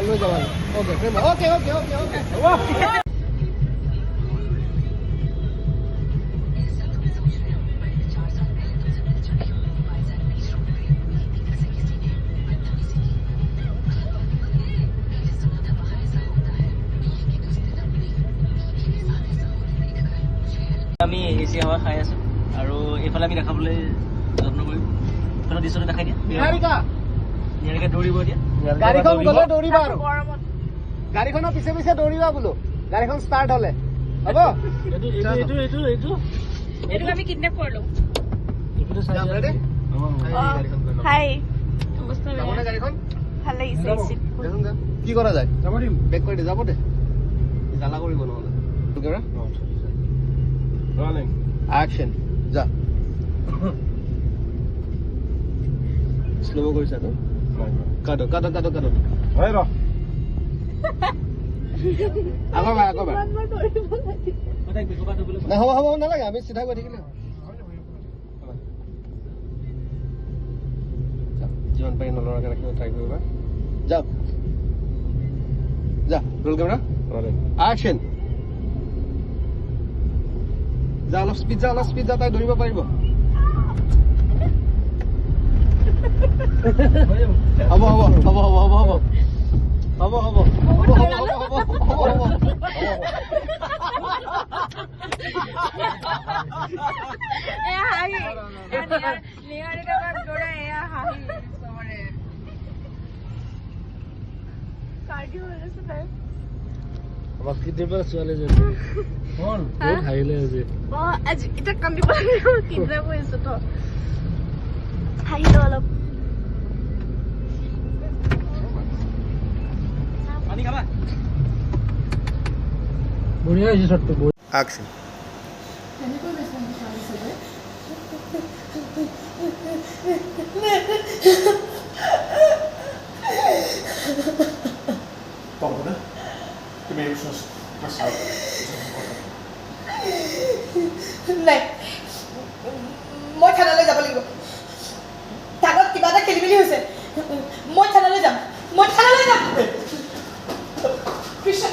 লৈ যাবা okay okay okay okay okay আমি এচি হাৱা খাই আছো আৰু এইফালে আমি দেখাবলৈ যত্ন কৰিম এইফালে দৃশ্যটো দেখাই দিয়া নিহাৰিকা দৌৰিব এতিয়া গাড়ীখন গ'লে দৌৰিবা আৰু গাড়ীখনৰ পিছে পিছে দৌৰিবা বোলো গাড়ীখন ষ্টাৰ্ট হ'লে হ'ব এইটো আমি কিডনেপ কৰিলোঁ হাই অৱস্থা গাড়ীখন ভাল লাগিছে কি কৰা যায় যাব দিম বেক কৰি দে যাব দে জ্বালা কৰিব নহ'লে Action. Ja. Slow কৰিছা ন? কাটো কাটো কাটো কাটো। হয় ৰ। আকৌ বা। না হ'ব নালাগে আমি চিধা গৈ থাকিলে। জীৱন পাই নলৰাকে ৰাখিব ট্ৰাই কৰিবা। যাওক। যা, ৰোল কেমেৰা। Action. যা অলপ স্পীড যা তাই দৌৰিব পাৰিব এটা কান্দি কিডনেপ হৈছো তো হাঁহিলো অলপ বঢ়িয়া হৈছে শ্বটটো Action. Pardon, du menar så নাই মই থানালৈ যাব লাগিব থানাত কিবা এটা খেলি মেলি হৈছে মই থানালৈ যাম তৃষা